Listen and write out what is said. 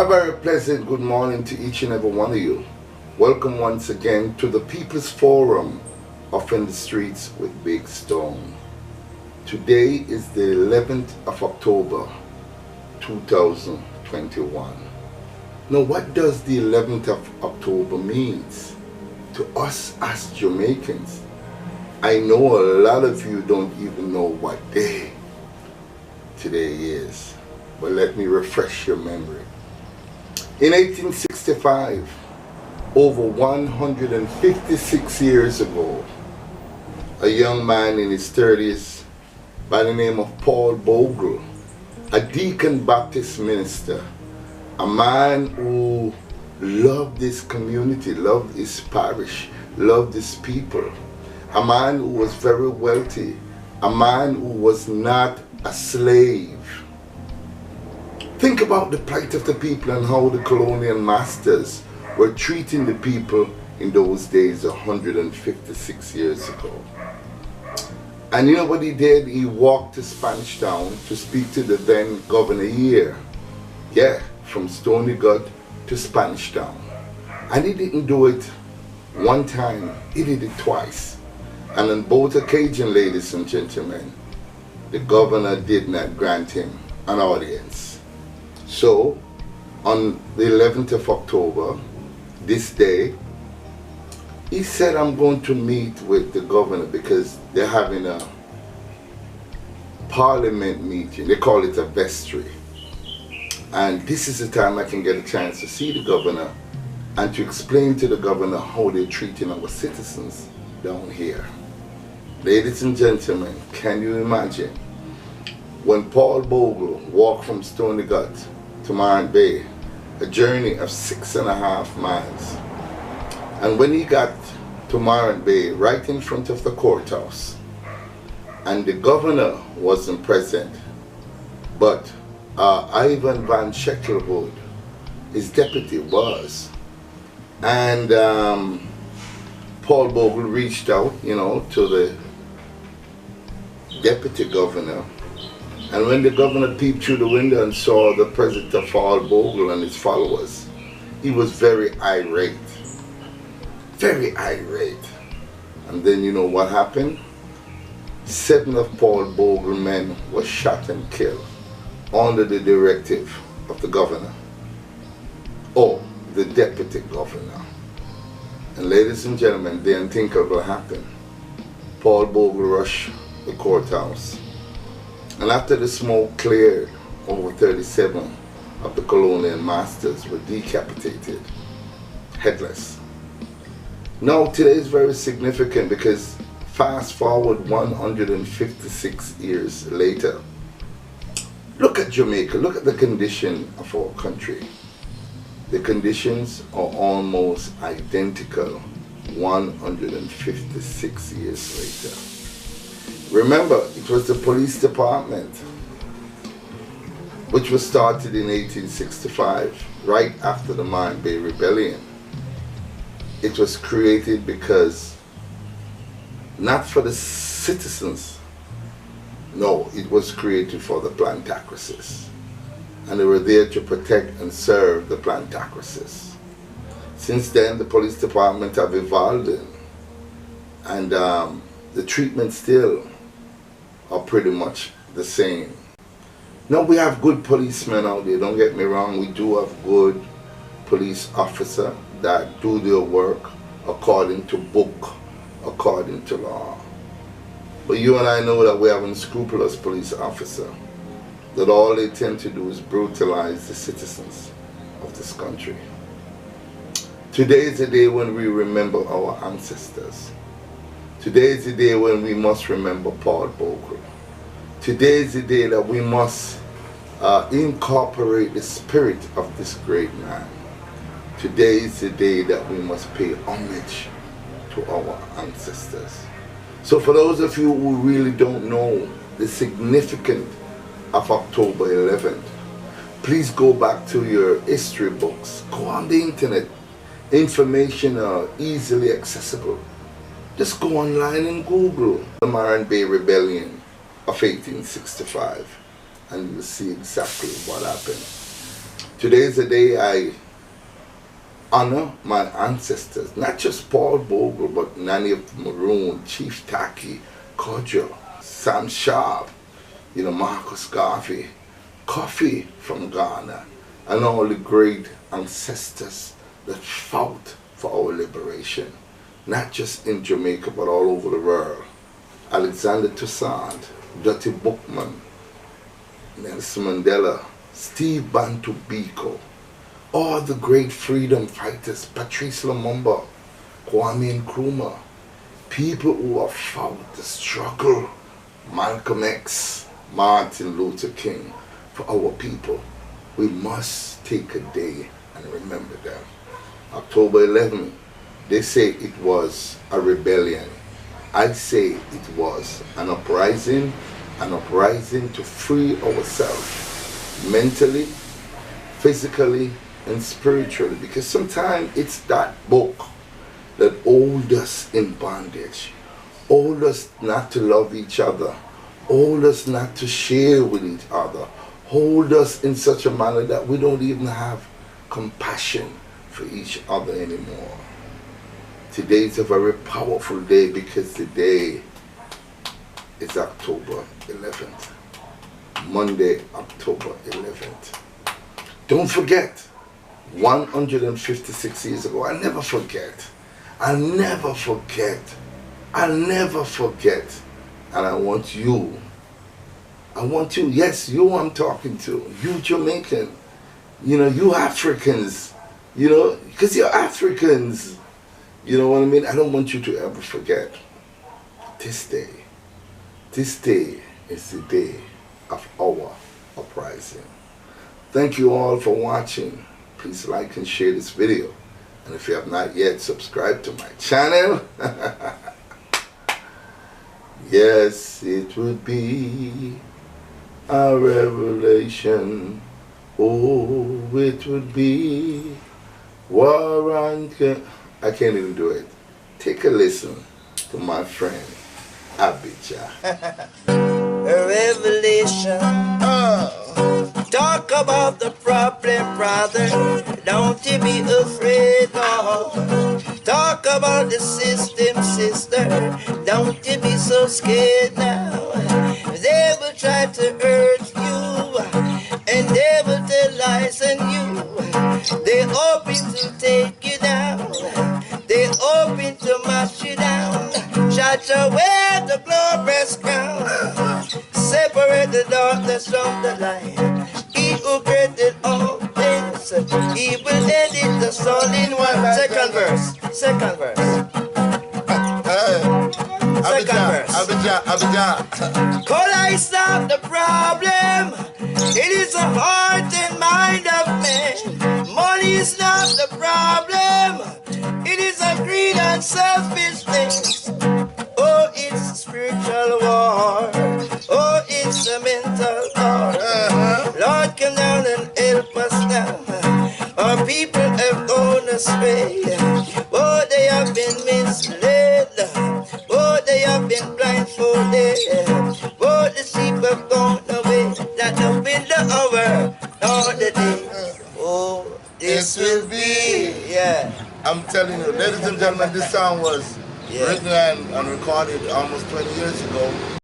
very pleasant good morning to each and every one of you. Welcome once again to the People's Forum of In the Streets with Big Stone. Today is the 11th of October 2021. Now, what does the 11th of October means to us as Jamaicans? I know a lot of you don't even know what day today is, but let me refresh your memory. In 1865, over 156 years ago, a young man in his 30s by the name of Paul Bogle, a deacon Baptist minister, a man who loved his community, loved his parish, loved his people, a man who was very wealthy, a man who was not a slave. Think about the plight of the people and how the colonial masters were treating the people in those days 156 years ago. And you know what he did? He walked to Spanish Town to speak to the then Governor Eyre. Yeah, from Stony Gut to Spanish Town. And he didn't do it one time, he did it twice. And on both occasions, ladies and gentlemen, the governor did not grant him an audience. So, on the 11th of October, this day, he said, I'm going to meet with the governor because they're having a parliament meeting. They call it a vestry. And this is the time I can get a chance to see the governor and to explain to the governor how they're treating our citizens down here. Ladies and gentlemen, can you imagine when Paul Bogle walked from Stony Gut to Morant Bay, a journey of 6.5 miles. And when he got to Morant Bay, right in front of the courthouse, and the governor wasn't present, but Ivan Van Shackelwood, his deputy, was. And Paul Bogle reached out, to the deputy governor. And when the governor peeped through the window and saw the presence of Paul Bogle and his followers, he was very irate. Very irate. And then you know what happened? 7 of Paul Bogle men were shot and killed under the directive of the governor. Or the deputy governor. And ladies and gentlemen, the unthinkable happened. Paul Bogle rushed the courthouse. And after the smoke cleared, over 37 of the colonial masters were decapitated, headless. Now today is very significant because fast forward 156 years later, look at Jamaica, look at the condition of our country. The conditions are almost identical 156 years later. Remember, it was the police department which was started in 1865, right after the Morant Bay Rebellion. It was created because, not for the citizens, no, it was created for the plantocracies. And they were there to protect and serve the plantocracies. Since then, the police department have evolved and the treatment still are pretty much the same. Now we have good policemen out there, don't get me wrong, we do have good police officers that do their work according to book, according to law. But you and I know that we have unscrupulous police officers, that all they tend to do is brutalize the citizens of this country. Today is the day when we remember our ancestors. Today is the day when we must remember Paul Bogle. Today is the day that we must incorporate the spirit of this great man. Today is the day that we must pay homage to our ancestors. So for those of you who really don't know the significance of October 11th, please go back to your history books. Go on the internet. Information are easily accessible. Just go online and Google the Morant Bay Rebellion of 1865 and you'll see exactly what happened. Today is the day I honor my ancestors, not just Paul Bogle, but Nanny of Maroon, Chief Taki, Kojo, Sam Sharp, Marcus Garvey, Coffee from Ghana, and all the great ancestors that fought for our liberation, not just in Jamaica, but all over the world. Alexander Toussaint, Dottie Bookman, Nelson Mandela, Steve Bantu Biko, all the great freedom fighters, Patrice Lumumba, Kwame Nkrumah, people who have fought the struggle, Malcolm X, Martin Luther King, for our people. We must take a day and remember them. October 11th, they say it was a rebellion. I say it was an uprising to free ourselves mentally, physically, and spiritually, because sometimes it's that book that holds us in bondage, holds us not to love each other, holds us not to share with each other, holds us in such a manner that we don't even have compassion for each other anymore. Today is a very powerful day because today is October 11th. Monday, October 11th. Don't forget, 156 years ago, I'll never forget. I'll never forget. And I want you, yes, you I'm talking to, you Jamaican, you Africans, because you're Africans, you know what I mean? I don't want you to ever forget this day. This day is the day of our uprising. Thank you all for watching. Please like and share this video. And if you have not yet subscribed to my channel, yes, it would be a revelation. Oh, it would be Warren. I can't even do it. Take a listen to my friend Abijah. A revelation. Talk about the problem, brother. Don't you be afraid, no. Talk about the system, sister. Don't you be so scared now. They will try to hurt you, and they will tell lies on you. They hoping to take you down. They hoping to mash you down. Shut away the glorious crown. Separate the darkness from the light. He who created all things, he will edit the soul in one. Second verse. Second verse. Abijah. Could I stop the problem? It is a heart and mind of man. Money is not the problem. It is a greed and selfishness. Oh, it's a spiritual war. Oh, it's a mental war. Lord, come down and help us now. Our people have gone astray. Oh, they have been misled. Oh, they have been blindfolded. Oh, the sheep have gone away. That the window over all the day. Oh, this will be. Yeah. I'm telling you, ladies and gentlemen, this song was written and recorded almost 20 years ago.